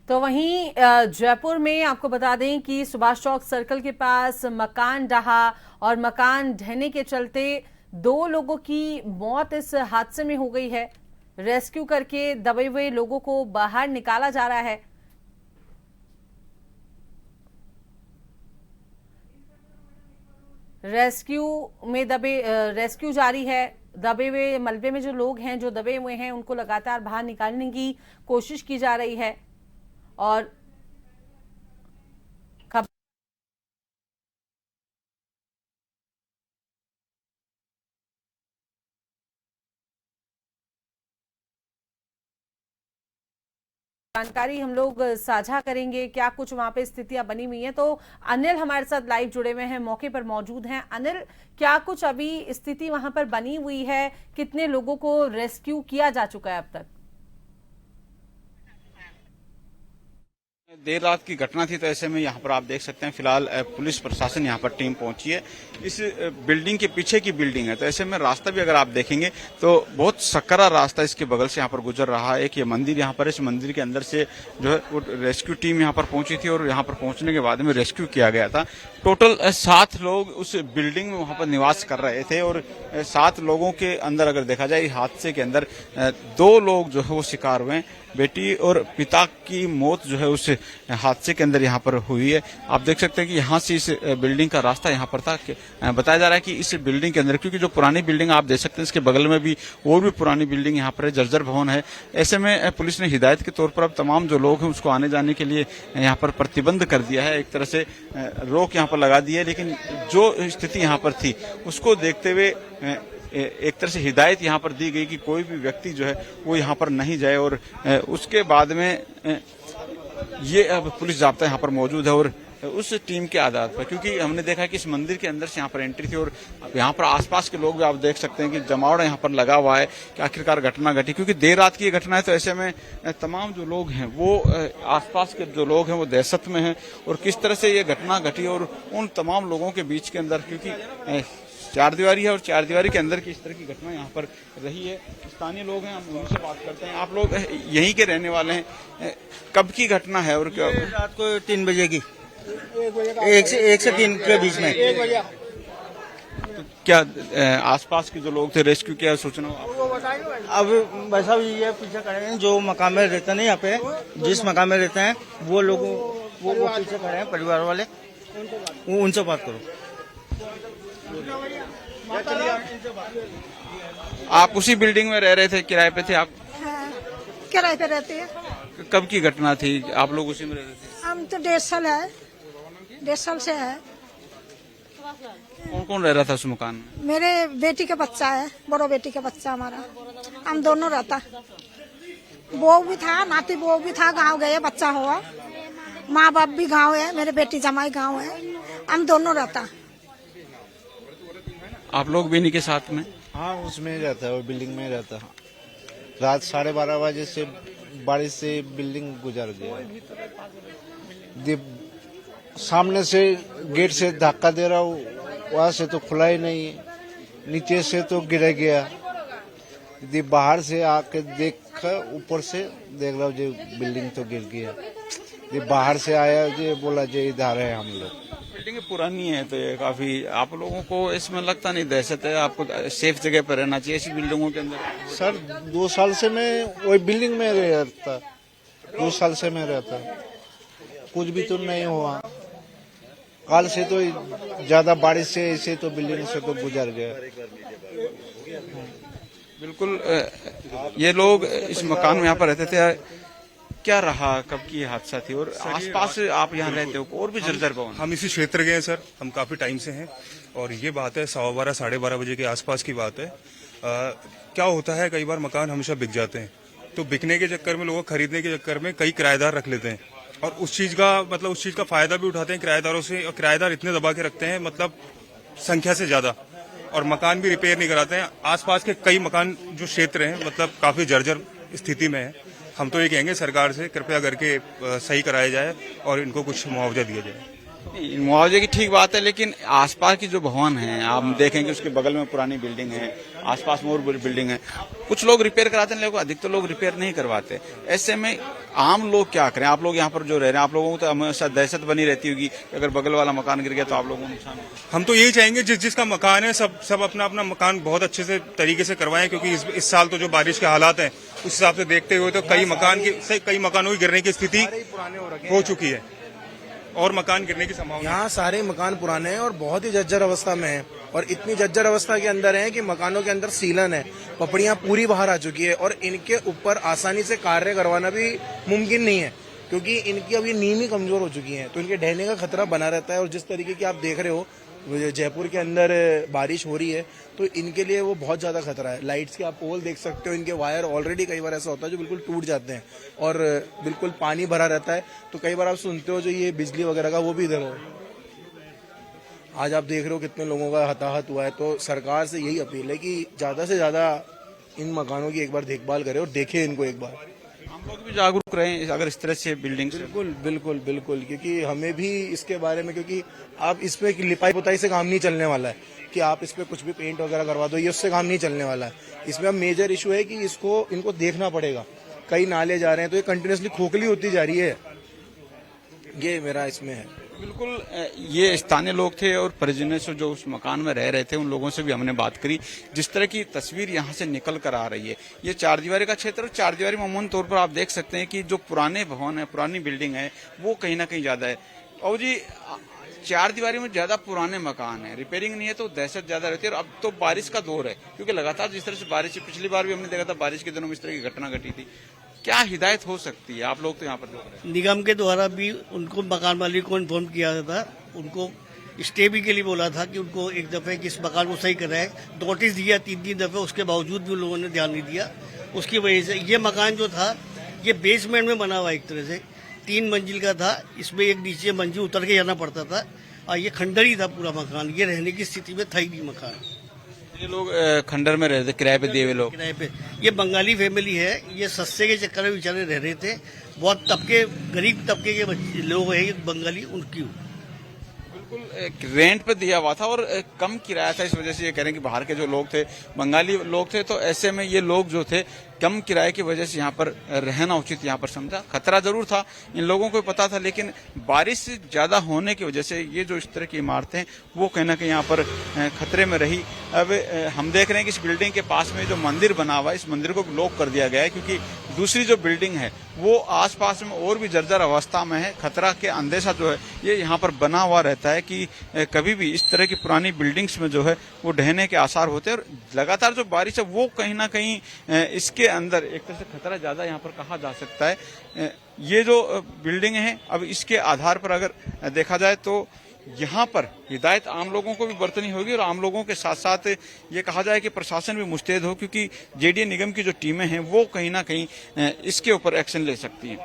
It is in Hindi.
तो वहीं जयपुर में आपको बता दें कि सुभाष चौक सर्कल के पास मकान ढहा और मकान ढहने के चलते 2 लोगों की मौत इस हादसे में हो गई है। रेस्क्यू करके दबे हुए लोगों को बाहर निकाला जा रहा है। रेस्क्यू जारी है। दबे हुए मलबे में जो लोग हैं, जो दबे हुए हैं, उनको लगातार बाहर निकालने की कोशिश की जा रही है। और जानकारी हम लोग साझा करेंगे, क्या कुछ वहां पे स्थितियां बनी हुई हैं। तो अनिल हमारे साथ लाइव जुड़े हुए हैं, मौके पर मौजूद हैं। अनिल, क्या कुछ अभी स्थिति वहां पर बनी हुई है? कितने लोगों को रेस्क्यू किया जा चुका है अब तक? देर रात की घटना थी, तो ऐसे में यहाँ पर आप देख सकते हैं फिलहाल पुलिस प्रशासन यहाँ पर टीम पहुंची है। इस बिल्डिंग के पीछे की बिल्डिंग है, तो ऐसे में रास्ता भी अगर आप देखेंगे तो बहुत सकरा रास्ता इसके बगल से यहाँ पर गुजर रहा है। एक ये मंदिर यहाँ पर, इस मंदिर के अंदर से जो है वो रेस्क्यू टीम यहाँ पर पहुंची थी और यहाँ पर पहुंचने के बाद में रेस्क्यू किया गया था। टोटल 7 लोग उस बिल्डिंग में वहां पर निवास कर रहे थे और 7 लोगों के अंदर अगर देखा जाए हादसे के अंदर 2 लोग जो है वो शिकार हुए। बेटी और पिता की मौत जो है उस हादसे के अंदर यहाँ पर हुई है। आप देख सकते हैं कि यहाँ से इस बिल्डिंग का रास्ता यहाँ पर था। बताया जा रहा है कि इस बिल्डिंग के अंदर, क्योंकि जो पुरानी बिल्डिंग आप देख सकते हैं इसके बगल में भी और भी पुरानी बिल्डिंग यहाँ पर है, जर्जर भवन है। ऐसे में पुलिस ने हिदायत के तौर पर अब तमाम जो लोग हैं उसको आने जाने के लिए यहाँ पर प्रतिबंध कर दिया है, एक तरह से रोक यहाँ पर लगा दी है। लेकिन जो स्थिति यहाँ पर थी उसको देखते हुए एक तरह से हिदायत यहाँ पर दी गई कि कोई भी व्यक्ति जो है वो यहाँ पर नहीं जाए। और उसके बाद में ये अब पुलिस जाब्ता यहाँ पर मौजूद है और उस टीम के आधार पर, क्योंकि हमने देखा कि इस मंदिर के अंदर से यहाँ पर एंट्री थी और यहाँ पर आसपास के लोग भी आप देख सकते हैं कि जमावड़ा यहाँ पर लगा हुआ है कि आखिरकार घटना घटी, क्योंकि देर रात की ये घटना है। तो ऐसे में तमाम जो लोग हैं वो आसपास के जो लोग हैं वो दहशत में हैं और किस तरह से ये घटना घटी और उन तमाम लोगों के बीच के अंदर, क्योंकि 4 दीवारी है और 4 दीवारी के अंदर की इस तरह की घटना यहाँ पर रही है। स्थानीय लोग हैं, हम उनसे बात करते हैं। आप लोग यहीं के रहने वाले हैं, कब की घटना है और क्या? रात को 3 बजे की, 1 से 3 के बीच में। तो क्या आसपास के जो लोग थे रेस्क्यू किया सूचना? अब वैसा भी ये पीछे खड़े हैं, जो मकान में रहते हैं यहाँ पे, जिस मकान में रहते हैं वो लोग वो पीछे खड़े हैं, परिवार वाले, उनसे बात करो। आप उसी बिल्डिंग में रह रहे थे, किराए पे थे आप? हाँ, किराए पे रहते हैं। कब की घटना थी? आप लोग उसी में रह रहे थे? हम तो 1.5 साल है, 1.5 साल से है। कौन कौन रह रहा था उस मकान में? मेरे बेटी का बच्चा है, बड़ो बेटी का बच्चा हमारा, हम दोनों रहता। बहू भी था, नाती बहू भी था, गांव गए, बच्चा हुआ, माँ बाप भी गांव है, मेरे बेटी जमाई गांव है, हम दोनों रहता। आप लोग भी इन्हीं के साथ में? हाँ, उसमें रहता है, वो बिल्डिंग में रहता है। रात 12:30 बजे से बारिश से बिल्डिंग गुजर गया। सामने से गेट से धक्का दे रहा हूँ, वहां से तो खुला ही नहीं है, नीचे से तो गिर गया। बाहर से आके देख ऊपर से देख रहा हूँ जो बिल्डिंग तो गिर गया। बाहर से आया जो बोला जो इधर है हम लोग। बिल्डिंग पुरानी है तो ये काफी, आप लोगों को इसमें लगता नहीं दहशत है? आपको सेफ जगह पर रहना चाहिए ऐसी बिल्डिंगों के अंदर। सर 2 साल से मैं वही बिल्डिंग में रहता, 2 साल से मैं रहता, कुछ भी तो नहीं हुआ। कल से तो ज्यादा बारिश से ऐसे तो बिल्डिंग से तो गुजर गया। बिल्कुल, ये लोग इस मकान में यहाँ पर रहते थे। क्या रहा, कब की ये हादसा थी और आसपास आप यहाँ रहते हो और भी जर्जर भवन? हम इसी क्षेत्र के हैं सर, हम काफी टाइम से हैं और ये बात है 12:15 साढ़े 12 बजे के आसपास की बात है। क्या होता है, कई बार मकान हमेशा बिक जाते हैं, तो बिकने के चक्कर में, लोगों को खरीदने के चक्कर में कई किराएदार रख लेते हैं और उस चीज का फायदा भी उठाते हैं किराएदारों से, और किराएदार इतने दबा के रखते हैं मतलब संख्या से ज्यादा, और मकान भी रिपेयर नहीं कराते हैं। आसपास के कई मकान जो क्षेत्र हैं मतलब काफी जर्जर स्थिति में है। हम तो ये कहेंगे सरकार से कृपया करके सही कराया जाए और इनको कुछ मुआवजा दिया जाए। नहीं, मुआवजे की ठीक बात है, लेकिन आसपास की जो भवन है आप देखेंगे उसके बगल में पुरानी बिल्डिंग है, आसपास में और बिल्डिंग है, कुछ लोग रिपेयर कराते हैं लेकिन अधिकतर लोग रिपेयर नहीं करवाते। ऐसे में आम लोग क्या करें? आप लोग यहाँ पर जो रह रहे हैं, आप लोगों को तो हमेशा दहशत बनी रहती होगी कि अगर बगल वाला मकान गिर गया तो आप लोगों को नुकसान होगा। हम तो यही चाहेंगे जिसका मकान है सब अपना अपना मकान बहुत अच्छे से तरीके से करवाएं, क्योंकि इस साल तो जो बारिश के हालात हैं उस हिसाब से देखते हुए तो कई मकानों की गिरने की स्थिति हो चुकी है और मकान गिरने की संभावना। यहाँ सारे मकान पुराने हैं और बहुत ही जर्जर अवस्था में हैं, और इतनी जर्जर अवस्था के अंदर हैं कि मकानों के अंदर सीलन है, पपड़ियां पूरी बाहर आ चुकी है, और इनके ऊपर आसानी से कार्य करवाना भी मुमकिन नहीं है, क्योंकि इनकी अब ये नींव ही कमजोर हो चुकी है, तो इनके ढहने का खतरा बना रहता है। और जिस तरीके की आप देख रहे हो जयपुर के अंदर बारिश हो रही है, तो इनके लिए वो बहुत ज्यादा खतरा है। लाइट्स के आप पोल देख सकते हो, इनके वायर ऑलरेडी कई बार ऐसा होता है जो बिल्कुल टूट जाते हैं, और बिल्कुल पानी भरा रहता है, तो कई बार आप सुनते हो जो ये बिजली वगैरह का वो भी इधर हो। आज आप देख रहे हो कितने लोगों का हताहत हुआ है। तो सरकार से यही अपील है कि ज्यादा से ज्यादा इन मकानों की एक बार देखभाल करें और देखें इनको एक बार। हम लोग भी जागरूक रहें अगर इस तरह से बिल्डिंग। बिल्कुल बिल्कुल बिल्कुल, क्योंकि हमें भी इसके बारे में, क्योंकि आप इसमें लिपाई पुताई से काम नहीं चलने वाला है कि आप इस पे कुछ भी पेंट वगैरह करवा दो, ये उससे काम नहीं चलने वाला है। इसमें अब मेजर इशू है कि इनको देखना पड़ेगा। कई नाले जा रहे हैं तो ये कंटिन्यूसली खोखली होती जा रही है, ये मेरा इसमें है। बिल्कुल, ये स्थानीय लोग थे और परिजनों से जो उस मकान में रह रहे थे उन लोगों से भी हमने बात करी। जिस तरह की तस्वीर यहाँ से निकल कर आ रही है, ये चारदीवारी का क्षेत्र, और चारदीवारी में अमूमन तौर पर आप देख सकते हैं कि जो पुराने भवन है, पुरानी बिल्डिंग है, वो कहीं ना कहीं ज्यादा है। और जी चारदीवारी में ज्यादा पुराने मकान है, रिपेयरिंग नहीं है तो दहशत ज्यादा रहती है। और अब तो बारिश का दौर है, क्योंकि लगातार जिस तरह से बारिश, पिछली बार भी हमने देखा था बारिश के दिनों में इस तरह की घटना घटी थी। क्या हिदायत हो सकती है? आप लोग तो यहाँ पर देख रहे हैं। निगम के द्वारा भी उनको मकान मालिक को इन्फॉर्म किया था, उनको स्टे भी के लिए बोला था कि उनको एक दफे किस मकान को सही कराए, नोटिस दिया 3-3 दफे, उसके बावजूद भी उन लोगों ने ध्यान नहीं दिया। उसकी वजह से ये मकान जो था ये बेसमेंट में बना हुआ, एक तरह से 3 मंजिल का था, इसमें एक नीचे मंजिल उतर के जाना पड़ता था, और ये खंडर ही था पूरा मकान, ये रहने की स्थिति में था ही नहीं मकान। ये लोग खंडर में रहते, किराए पे दिए हुए लोग। किराए पे, ये बंगाली फैमिली है, ये सस्ते के चक्कर में बेचारे रह रहे थे। बहुत गरीब तबके के लोग हैं ये बंगाली, उनकी बिल्कुल रेंट पे दिया हुआ था और कम किराया था, इस वजह से ये कह रहे हैं कि बाहर के जो लोग थे, बंगाली लोग थे, तो ऐसे में ये लोग जो थे कम किराए की वजह से यहाँ पर रहना उचित यहाँ पर समझा। खतरा जरूर था, इन लोगों को पता था, लेकिन बारिश ज्यादा होने की वजह से ये जो इस तरह की इमारतें वो कहीं ना कहीं यहाँ पर खतरे में रही। अब हम देख रहे हैं कि इस बिल्डिंग के पास में जो मंदिर बना हुआ है, इस मंदिर को लॉक कर दिया गया है, क्योंकि दूसरी जो बिल्डिंग है वो आसपास में और भी जर्जर अवस्था में है। खतरा के अंदेशा जो है ये यहाँ पर बना हुआ रहता है कि कभी भी इस तरह की पुरानी बिल्डिंग्स में जो है वो ढहने के आसार होते हैं। और लगातार जो बारिश है वो कहीं ना कहीं इसके अंदर एक तरह से खतरा ज्यादा यहाँ पर कहा जा सकता है। ये जो बिल्डिंग है, अब इसके आधार पर अगर देखा जाए तो यहाँ पर हिदायत आम लोगों को भी बरतनी होगी, और आम लोगों के साथ साथ ये कहा जाए कि प्रशासन भी मुस्तैद हो, क्योंकि जेडीए निगम की जो टीमें हैं वो कहीं ना कहीं इसके ऊपर एक्शन ले सकती हैं।